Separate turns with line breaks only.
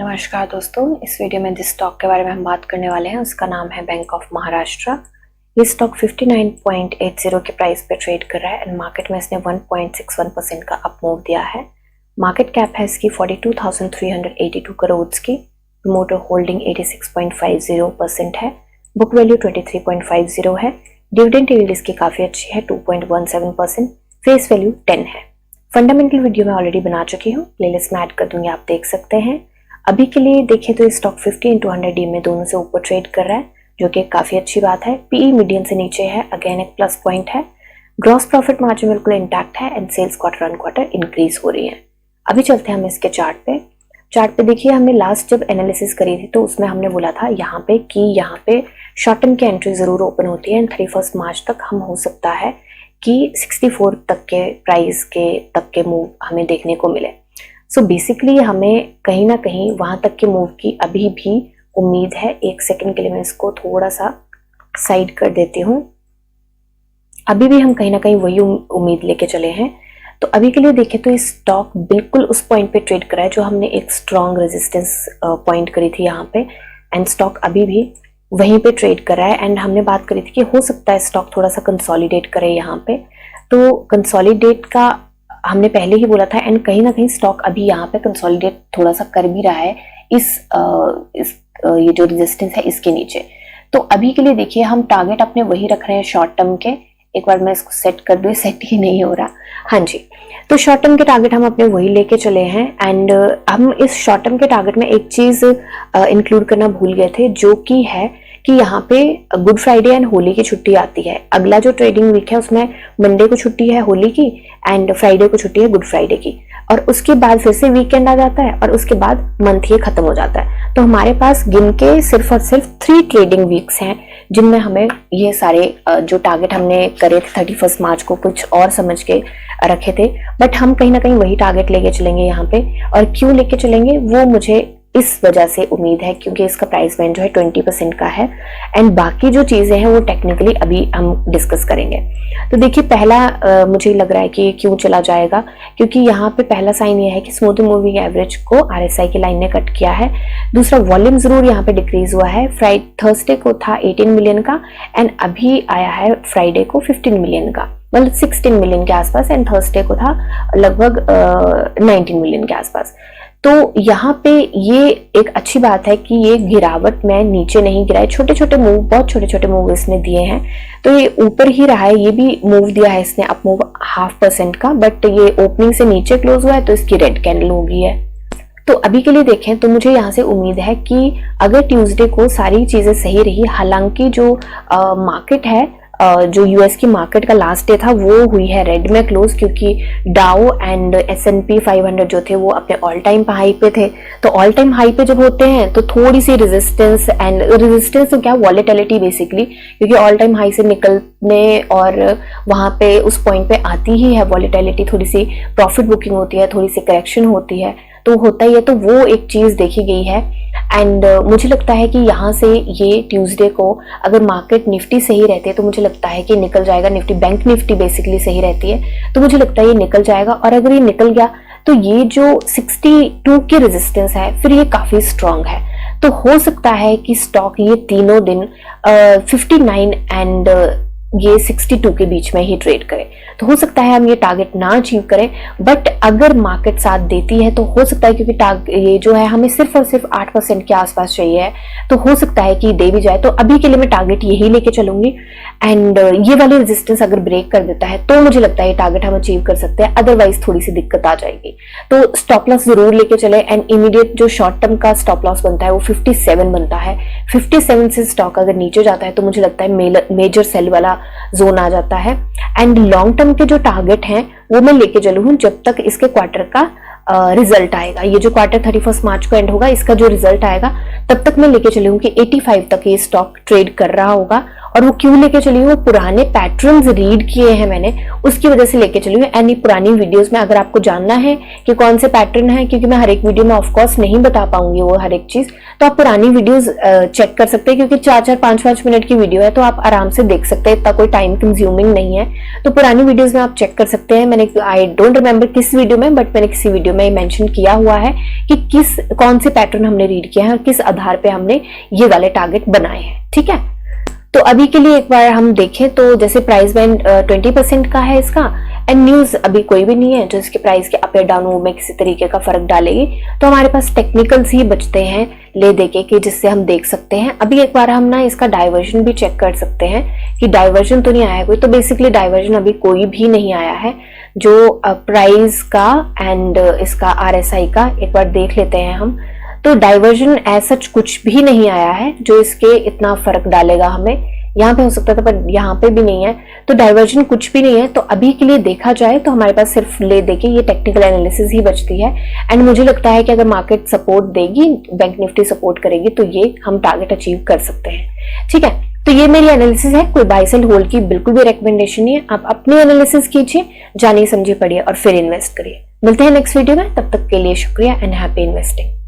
नमस्कार दोस्तों, इस वीडियो में जिस स्टॉक के बारे में हम बात करने वाले हैं उसका नाम है बैंक ऑफ महाराष्ट्र। ये स्टॉक 59.80 के प्राइस पे ट्रेड कर रहा है एंड मार्केट में इसने 1.61% का अप मूव दिया है। मार्केट कैप है इसकी 42,382 करोड़ की। प्रमोटर होल्डिंग 86.50% है। बुक वैल्यू 23.50 है। डिविडेंड यील्ड इसकी काफ़ी अच्छी है 2.17%। फेस वैल्यू 10 है। फंडामेंटल वीडियो मैं ऑलरेडी बना चुकी हूँ, प्लेलिस्ट में ऐड कर दूंगी, आप देख सकते हैं। अभी के लिए देखें तो स्टॉक 50/100 डी में दोनों से ऊपर ट्रेड कर रहा है, जो कि काफ़ी अच्छी बात है। पीई मीडियम से नीचे है, अगेन एक प्लस पॉइंट है। ग्रॉस प्रॉफिट मार्जिन बिल्कुल इंटैक्ट है and sales quarter on quarter increase हो रही है। अभी चलते हैं हम इसके चार्ट पे देखिए, हमने लास्ट जब एनालिसिस करी थी तो उसमें हमने बोला था यहाँ पे शॉर्ट टर्म की एंट्री जरूर ओपन होती है एंड 31 मार्च तक हम हो सकता है कि 64 तक के प्राइस के मूव हमें देखने को मिले। सो बेसिकली हमें कहीं ना कहीं वहां तक के मूव की अभी भी उम्मीद है। एक सेकंड के लिए मैं इसको थोड़ा सा साइड कर देती हूँ। अभी भी हम कहीं ना कहीं वही उम्मीद लेके चले हैं। तो अभी के लिए देखें तो इस स्टॉक बिल्कुल उस पॉइंट पे ट्रेड करा है जो हमने एक स्ट्रॉन्ग रेजिस्टेंस पॉइंट करी थी यहाँ पे, एंड स्टॉक अभी भी वहीं पे ट्रेड कर रहा है। एंड हमने बात करी थी कि हो सकता है स्टॉक थोड़ा सा कंसोलिडेट करे यहाँ पे, तो कंसोलिडेट का हमने पहले ही बोला था एंड कहीं ना कहीं स्टॉक अभी यहाँ पे कंसोलिडेट थोड़ा सा कर भी रहा है ये जो रेजिस्टेंस है इसके नीचे। तो अभी के लिए देखिए हम टारगेट अपने वही रख रहे हैं शॉर्ट टर्म के। एक बार मैं इसको सेट कर दूं, सेट ही नहीं हो रहा। हाँ जी, तो शॉर्ट टर्म के टारगेट हम अपने वही लेके चले हैं एंड हम इस शॉर्ट टर्म के टारगेट में एक चीज इंक्लूड करना भूल गए थे, जो कि है कि यहाँ पे गुड फ्राइडे एंड होली की छुट्टी आती है। अगला जो ट्रेडिंग वीक है उसमें मंडे को छुट्टी है होली की एंड फ्राइडे को छुट्टी है गुड फ्राइडे की, और उसके बाद फिर से वीकेंड आ जाता है और उसके बाद मंथ ये खत्म हो जाता है। तो हमारे पास गिन के सिर्फ और सिर्फ 3 ट्रेडिंग वीक्स हैं जिनमें हमें ये सारे जो टारगेट हमने करे थे 31 मार्च को कुछ और समझ के रखे थे, बट हम कहीं ना कहीं वही टारगेट लेके चलेंगे यहाँ पे। और क्यों लेके चलेंगे वो मुझे इस वजह से उम्मीद है क्योंकि इसका प्राइस बैंड जो है 20% का है एंड बाकी जो चीजें हैं वो टेक्निकली अभी हम डिस्कस करेंगे। तो देखिए पहला मुझे लग रहा है कि क्यों चला जाएगा, क्योंकि यहाँ पे पहला साइन ये है कि स्मूथ मूविंग एवरेज को RSI की लाइन ने कट किया है। दूसरा, वॉल्यूम जरूर यहाँ पे डिक्रीज हुआ है। थर्सडे को था 18 मिलियन का एंड अभी आया है फ्राइडे को 15 मिलियन का, मतलब 16 मिलियन के आसपास, एंड थर्सडे को था लगभग 19 मिलियन के आसपास। तो यहाँ पे ये एक अच्छी बात है कि ये गिरावट में नीचे नहीं गिरा है। छोटे छोटे मूव, बहुत छोटे छोटे मूव इसने दिए हैं, तो ये ऊपर ही रहा है। ये भी मूव दिया है इसने अप मूव 0.5% का, बट ये ओपनिंग से नीचे क्लोज हुआ है तो इसकी रेड कैंडल हो गई है। तो अभी के लिए देखें तो मुझे यहाँ से उम्मीद है कि अगर ट्यूसडे को सारी चीजें सही रही, हालांकि जो मार्केट है जो यूएस की मार्केट का लास्ट डे था वो हुई है रेड में क्लोज, क्योंकि डाउ एंड S&P 500 जो थे वो अपने ऑल टाइम हाई पे थे। तो ऑल टाइम हाई पे जब होते हैं तो थोड़ी सी रेजिस्टेंस तो क्या, वॉलेटिलिटी बेसिकली, क्योंकि ऑल टाइम हाई से निकलने और वहां पे उस पॉइंट पे आती ही है वॉलेटिलिटी, थोड़ी सी प्रॉफिट बुकिंग होती है, थोड़ी सी करेक्शन होती है, तो होता ही है। तो वो एक चीज देखी गई है एंड मुझे लगता है कि यहाँ से ये ट्यूसडे को अगर मार्केट निफ्टी सही रहती है तो मुझे लगता है कि निकल जाएगा। निफ्टी, बैंक निफ्टी बेसिकली सही रहती है, तो मुझे लगता है ये निकल जाएगा। और अगर ये निकल गया तो ये जो 62 की रेजिस्टेंस है फिर ये काफी स्ट्रांग है। तो हो सकता है कि स्टॉक ये तीनों दिन 59 एंड ये 62 के बीच में ही ट्रेड करे। तो हो सकता है हम ये टारगेट ना अचीव करें, बट अगर मार्केट साथ देती है तो हो सकता है, क्योंकि ये जो है हमें सिर्फ और सिर्फ 8% के आसपास चाहिए, तो हो सकता है कि दे भी जाए। तो अभी के लिए मैं टारगेट यही लेके चलूंगी एंड ये वाली रेजिस्टेंस अगर ब्रेक कर देता है तो मुझे लगता है ये टारगेट हम अचीव कर सकते हैं, अदरवाइज थोड़ी सी दिक्कत आ जाएगी। तो स्टॉप लॉस जरूर लेके चले एंड इमीडिएट जो शॉर्ट टर्म का स्टॉप लॉस बनता है वो 57 बनता है। 57 से स्टॉक अगर नीचे जाता है तो मुझे लगता है मेजर सेल वाला जोन आ जाता है। एंड लॉन्ग टर्म के जो टारगेट हैं वो मैं लेके चलूँ जब तक इसके क्वार्टर का रिजल्ट आएगा। ये जो क्वार्टर 31 मार्च को एंड होगा, इसका जो रिजल्ट आएगा तब तक मैं लेके चलूँ कि 85 तक ये स्टॉक ट्रेड कर रहा होगा और वो क्यों लेके चली हूँ, वो पुराने पैटर्न्स रीड किए हैं मैंने, उसकी वजह से लेके चली हूँ। एंड पुरानी वीडियोस में अगर आपको जानना है कि कौन से पैटर्न है, क्योंकि मैं हर एक वीडियो में ऑफकोर्स नहीं बता पाऊंगी वो हर एक चीज, तो आप पुरानी वीडियोस चेक कर सकते हैं, क्योंकि 4-4 5-5 मिनट की वीडियो है, तो आप आराम से देख सकते हैं, इतना कोई टाइम कंज्यूमिंग नहीं है। तो पुरानी वीडियोस में आप चेक कर सकते हैं। मैंने आई डोंट रिमेम्बर किस वीडियो में, बट मैंने किसी वीडियो में मेंशन किया हुआ है कि कौन से पैटर्न हमने रीड किया है और किस आधार पे हमने ये वाले टारगेट बनाए हैं। ठीक है, तो अभी के लिए एक बार हम देखें तो जैसे प्राइस बैंड 20% का है इसका, एंड न्यूज अभी कोई भी नहीं है जो इसके प्राइस के अप या डाउन में किसी तरीके का फर्क डालेगी। तो हमारे पास टेक्निकल्स ही बचते हैं ले देके कि जिससे हम देख सकते हैं। अभी एक बार हम ना इसका डाइवर्जन भी चेक कर सकते हैं कि डाइवर्जन तो नहीं आया कोई। तो बेसिकली डाइवर्जन अभी कोई भी नहीं आया है जो प्राइस का एंड इसका RSI का। एक बार देख लेते हैं हम, तो डाइवर्जन एज सच कुछ भी नहीं आया है जो इसके इतना फर्क डालेगा हमें। यहाँ पे हो सकता था पर यहाँ पे भी नहीं है, तो डाइवर्जन कुछ भी नहीं है। तो अभी के लिए देखा जाए तो हमारे पास सिर्फ ले देके ये टेक्निकल एनालिसिस ही बचती है। एंड मुझे लगता है कि अगर मार्केट सपोर्ट देगी, बैंक निफ्टी सपोर्ट करेगी, तो ये हम टारगेट अचीव कर सकते हैं। ठीक है, तो ये मेरी एनालिसिस है, कोई बाय सेल होल्ड की बिल्कुल भी रिकमेंडेशन नहीं है। आप अपनी एनालिसिस कीजिए, जानिए समझिए पढ़िए और फिर इन्वेस्ट करिए। मिलते हैं नेक्स्ट वीडियो में, तब तक के लिए शुक्रिया एंड हैप्पी इन्वेस्टिंग।